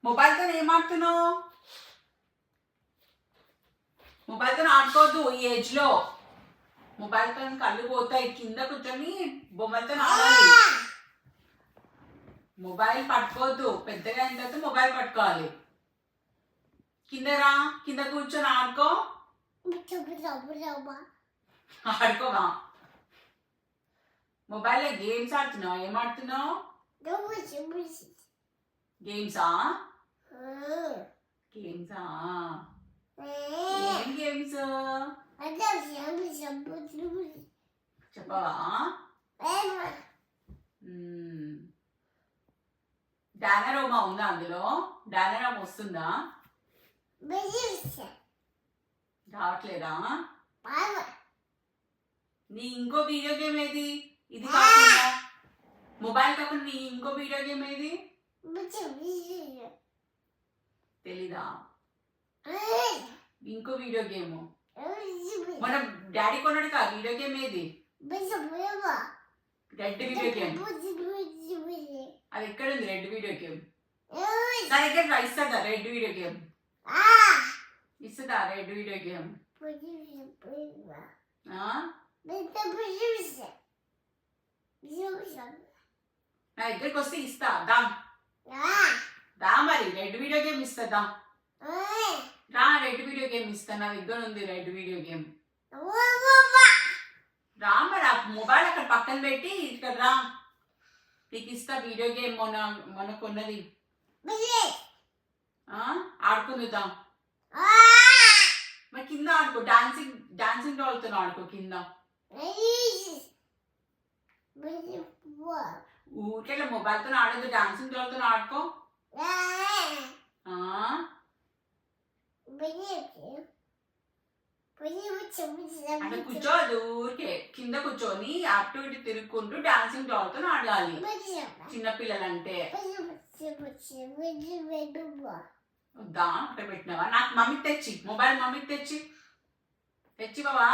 మొబైల్తో ఏం ఆడుతున్నావు? మొబైల్తో ఆడుకోవద్దు ఈ ఏజ్ లో. మొబైల్తో కళ్ళు పోతాయి. కింద కూర్చొని బొమ్మలతో ఆడాలి. మొబైల్ పట్టుకోవద్దు. పెద్దగా అయిన తర్వాత మొబైల్ పట్టుకోవాలి. కింద రా, కింద కూర్చొని ఆడుకో. ఆడుకోవా? మొబైల్లో గేమ్స్ ఆడుతున్నావు. ఏం ఆడుతున్నావు? గేమ్సా? గేమ్సా? ఏం గేమ్స్ చెప్పవా? డానరోమా ఉందా అందులో? డానరోమా వస్తుందా? రావట్లేదా? నీ ఇంకో వీడియో గేమ్ ఏది? ఇది కాకుండా మొబైల్ కాకుండా నీ ఇంకో వీడియో గేమ్ ఏది? తెలీదా? ఇంకో వీడియో గేమ్ మన డాడీ కొన్నాడు కా వీడియో గేమ్ ఏది? Red video game. అది ఎక్కడ ఉంది రెడ్ వీడియో గేమ్? నా దగ్గర ఇస్తుందా రెడ్ వీడియో గేమ్? ఇస్తుందా రెడ్ వీడియో గేమ్? నా దగ్గరికి వస్తే ఇస్తా. దా మరి రెడ్ వీడియో గేమ్ ఇస్తా. రా రెడ్ వీడియో గేమ్ ఇస్తా. నా దగ్గర ఉంది రెడ్ వీడియో గేమ్. రా మరి ఆ మొబైల్ అక్కడ పక్కన పెట్టి ఇక్కడ రా, నీకు ఇస్తా వీడియో గేమ్. మొన్న కొన్నది ఆడుకుందాం. మరి కింద ఆడుకో. డాన్సింగ్ డాల్తో ఆడుకో కింద. ఊరికే మొబైల్తో ఆడదు. డాన్సింగ్ డాల్తో ఆడుకో. అట్లా కూర్చోదు. ఊరికే కింద కూర్చొని అటు ఇటు తిరుగుకుంటూ డాన్సింగ్ డాల్తో ఆడాలి చిన్నపిల్లలంటే. వద్దా? అక్కడ పెట్టినావా? నాకు మమ్మీకి తెచ్చి మొబైల్ మమ్మీకి తెచ్చి బావా.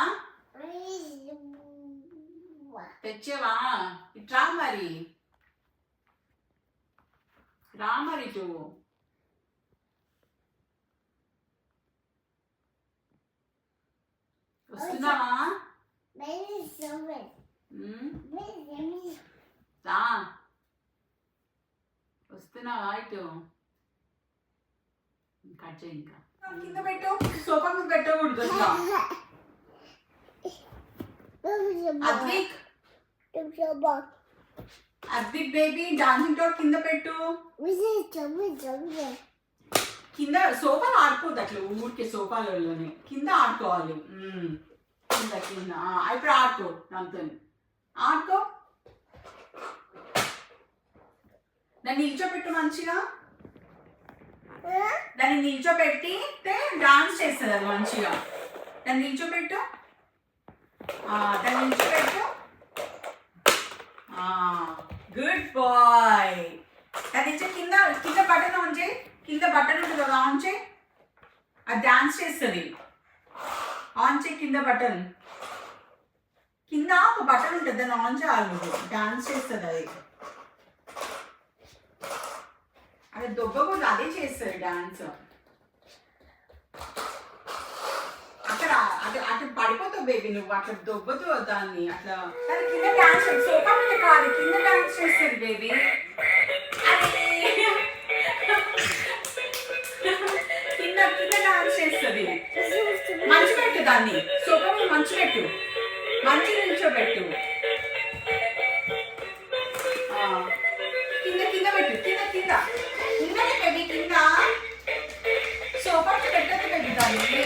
తెచ్చేవా? ఇట్రా మరి, రా మరి ఇటు. వస్తున్నావా? వస్తున్నావా ఇటు? కట్ చేయి. ఇంకా కింద పెట్టు. సోఫా మీద పెట్టకూడదు. అద్విక్ బేబీ డాన్సింగ్ టాప్ కింద పెట్టు. కింద సోఫాలో ఆడుకోవద్దు. అట్లా ఊరికే సోఫాలలోనే కింద ఆడుకోవాలి. కింద కింద ఇప్పుడు ఆడుకో. దాంతో ఆడుకో. దాన్ని నిల్చోపెట్టు మంచిగా. దాన్ని నిల్చోపెట్టితే డాన్స్ చేస్తుంది అది మంచిగా. దాన్ని నిల్చోపెట్టు. దాన్ని నిల్చోపెట్టు. Good bye. దాని నుంచి కింద కింద బటన్ ఆన్ చేయి. కింద బటన్ ఉంటుంది కదా, ఆన్ చేయి. అది డాన్స్ చేస్తుంది. ఆన్ చేయి కింద బటన్. కింద ఒక బటన్ ఉంటుంది, దాన్ని ఆన్ చేయాలి. డాన్స్ చేస్తుంది అది. అది దొబ్బకూడదు, అదే చేస్తుంది డాన్స్. అక్కడ అటు పడిపోతావు బేబీ నువ్వు. అట్లా దొబ్బదు దాన్ని. అట్లా దాని కింద డాన్స్ సోఫా మీద కాదు, కింద డాన్స్ చేస్తుంది బేబీ. కింద కింద డాన్స్ చేస్తుంది. మంచి పెట్టు దాన్ని. సోఫా మీద మంచి పెట్టు. మంచి నిల్చోబెట్టు. కింద కింద పెట్టు. కింద కింద కిందనే బేబీ. కింద సోఫా పెట్టదు బేబీ దాన్ని.